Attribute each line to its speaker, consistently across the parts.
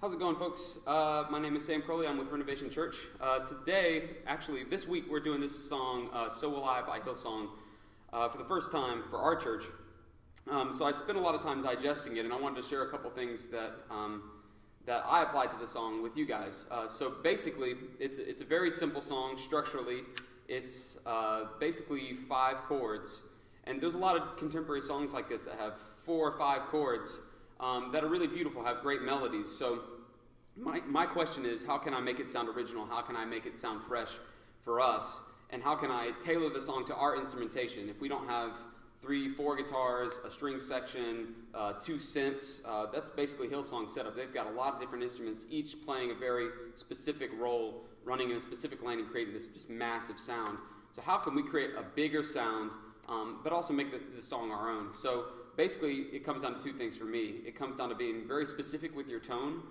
Speaker 1: How's it going, folks? My name is Sam Crowley. I'm with Renovation Church. Today, actually, this week, we're doing this song, So Will I by Hillsong, for the first time for our church. So I spent a lot of time digesting it, and I wanted to share a couple things that I applied to the song with you guys. So basically, it's a very simple song structurally. It's basically 5 chords, and there's a lot of contemporary songs like this that have 4 or 5 chords that are really beautiful, have great melodies. So my question is, how can I make it sound original? How can I make it sound fresh for us? And how can I tailor the song to our instrumentation? If we don't have 3, 4 guitars, a string section, 2 synths, that's basically Hillsong's setup. They've got a lot of different instruments, each playing a very specific role, running in a specific lane and creating this just massive sound. So how can we create a bigger sound, but also make the song our own? So basically, it comes down to 2 things for me. It comes down to being very specific with your tone.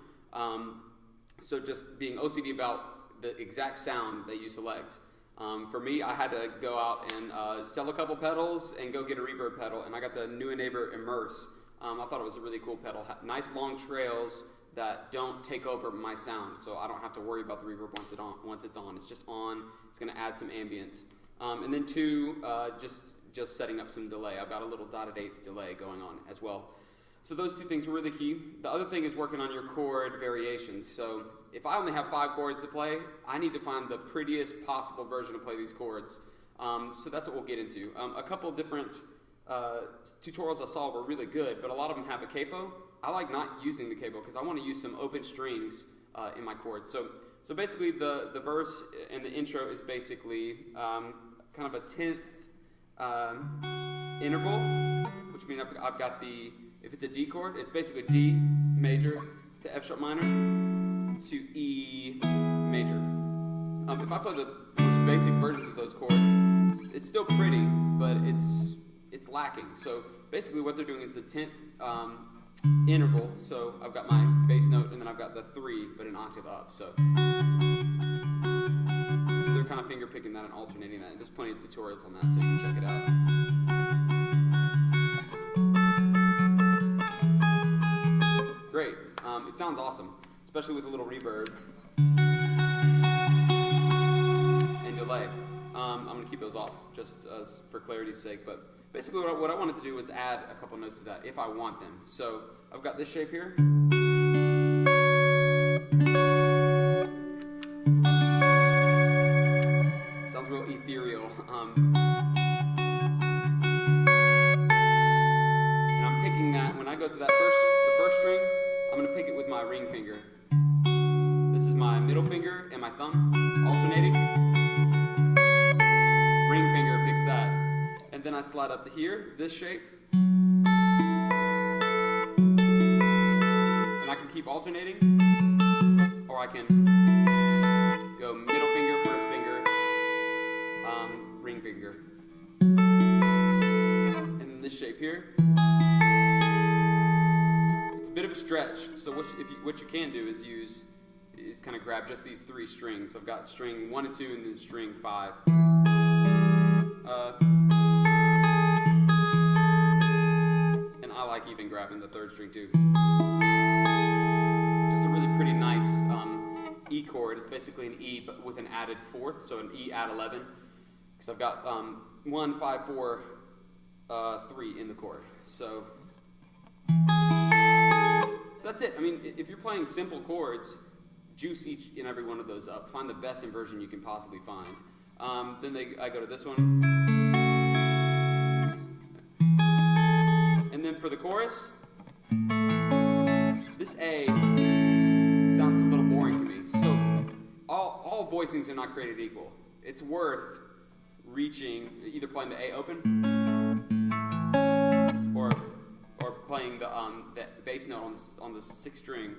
Speaker 1: So just being OCD about the exact sound that you select. For me, I had to go out and sell a couple pedals and go get a reverb pedal, and I got the New Neighbor Immerse. I thought it was a really cool pedal. Nice long trails that don't take over my sound, so I don't have to worry about the reverb once it's on. It's just on. It's going to add some ambience. And then 2, just setting up some delay. I've got a little dotted eighth delay going on as well. So those 2 things were really key. The other thing is working on your chord variations. So if I only have 5 chords to play, I need to find the prettiest possible version to play these chords. So that's what we'll get into. A couple different tutorials I saw were really good, but a lot of them have a capo. I like not using the capo because I want to use some open strings in my chords. So basically the verse and the intro is basically kind of a 10th interval, which means I've got if it's a D chord, it's basically D major to F sharp minor to E major. If I play the most basic versions of those chords, it's still pretty, but it's lacking. So basically what they're doing is the 10th interval. So I've got my bass note, and then I've got the 3, but an octave up. So they're kind of finger picking that and alternating that. And there's plenty of tutorials on that, so you can check it out. Great. It sounds awesome, especially with a little reverb and delay. I'm going to keep those off just for clarity's sake, but basically what I wanted to do was add a couple notes to that if I want them. So I've got this shape here. Sounds real ethereal. And I'm picking that, when I go to that the first string, I'm going to pick it with my ring finger. This is my middle finger and my thumb alternating. Ring finger picks that. And then I slide up to here, this shape. And I can keep alternating. Or I can go middle finger, first finger, ring finger. And then this shape here. Bit of a stretch, so what you can do is kind of grab just these 3 strings. I've got string 1 and 2 and then string 5. And I like even grabbing the 3rd string too. Just a really pretty nice E chord. It's basically an E, but with an added fourth, so an E add 11. Because I've got 1, 5, 4, 3 in the chord. So that's it. I mean, if you're playing simple chords, juice each and every one of those up. Find the best inversion you can possibly find. Then I go to this one. And then for the chorus, this A sounds a little boring to me. So all voicings are not created equal. It's worth reaching, either playing the A open or playing the bass note on the 6th string.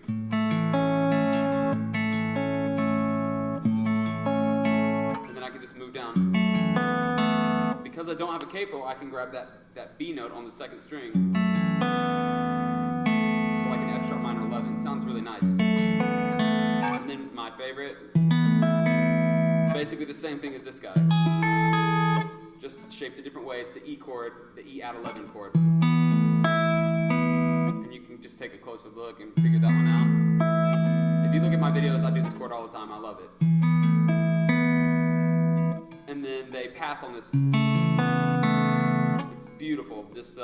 Speaker 1: And then I can just move down. Because I don't have a capo, I can grab that B note on the 2nd string. So like an F sharp minor 11. Sounds really nice. And then my favorite, it's basically the same thing as this guy. Just shaped a different way. It's the E chord, the E add 11 chord. And you can just take a closer look and figure that one out. If you look at my videos, I do this chord all the time. I love it. And then they pass on this. It's beautiful. Just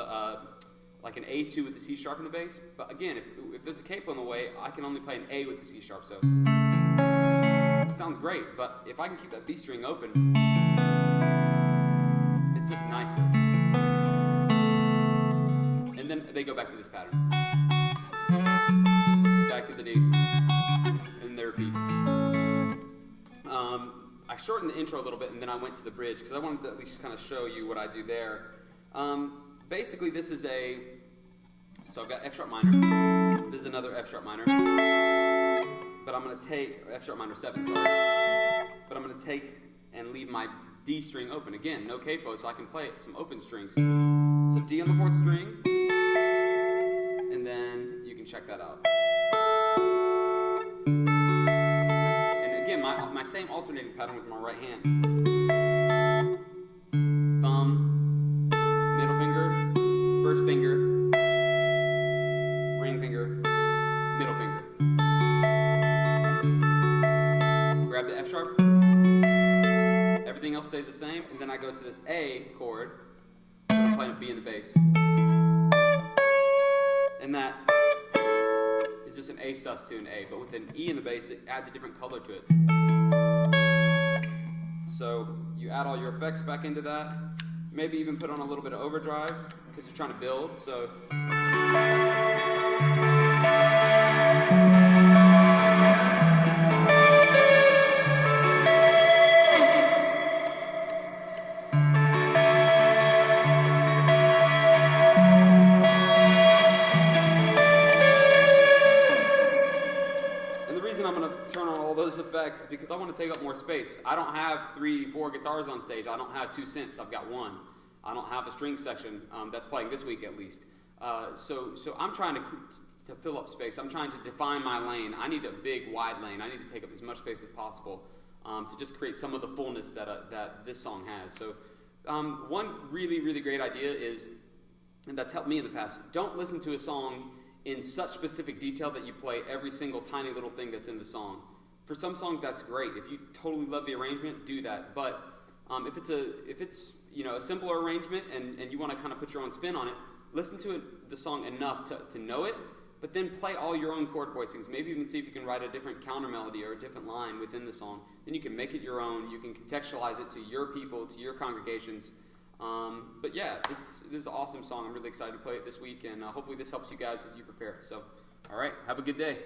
Speaker 1: like an A2 with the C sharp in the bass. But again, if there's a capo in the way, I can only play an A with the C sharp. So it sounds great. But if I can keep that B string open, it's just nicer. And then they go back to this pattern. Back to the D. And then they repeat. I shortened the intro a little bit, and then I went to the bridge, because I wanted to at least kind of show you what I do there. Basically, this is so I've got F sharp minor. This is another F sharp minor. But I'm going to take, F sharp minor 7, sorry. But I'm going to take and leave my D string open. Again, no capo, so I can play some open strings. So D on the 4th string, and then you can check that out. And again, my same alternating pattern with my right hand. Thumb, middle finger, first finger, ring finger, middle finger. Grab the F sharp. Everything else stays the same, and then I go to this A chord, but I'm playing a B in the bass. And that is just an A sus to an A, but with an E in the bass, it adds a different color to it. So you add all your effects back into that, maybe even put on a little bit of overdrive, because you're trying to build, so. Effects is because I want to take up more space. I don't have 3, 4 guitars on stage. I don't have 2 synths. I've got 1. I don't have a string section that's playing this week at least. So I'm trying to fill up space. I'm trying to define my lane. I need a big, wide lane. I need to take up as much space as possible to just create some of the fullness that this song has. So one really, really great idea is, and that's helped me in the past, don't listen to a song in such specific detail that you play every single tiny little thing that's in the song. For some songs, that's great. If you totally love the arrangement, do that. But if it's a simpler arrangement and you want to kind of put your own spin on it, listen to the song enough to know it, but then play all your own chord voicings. Maybe even see if you can write a different counter melody or a different line within the song. Then you can make it your own. You can contextualize it to your people, to your congregations. But yeah, this is an awesome song. I'm really excited to play it this week, and hopefully this helps you guys as you prepare. So, all right, have a good day.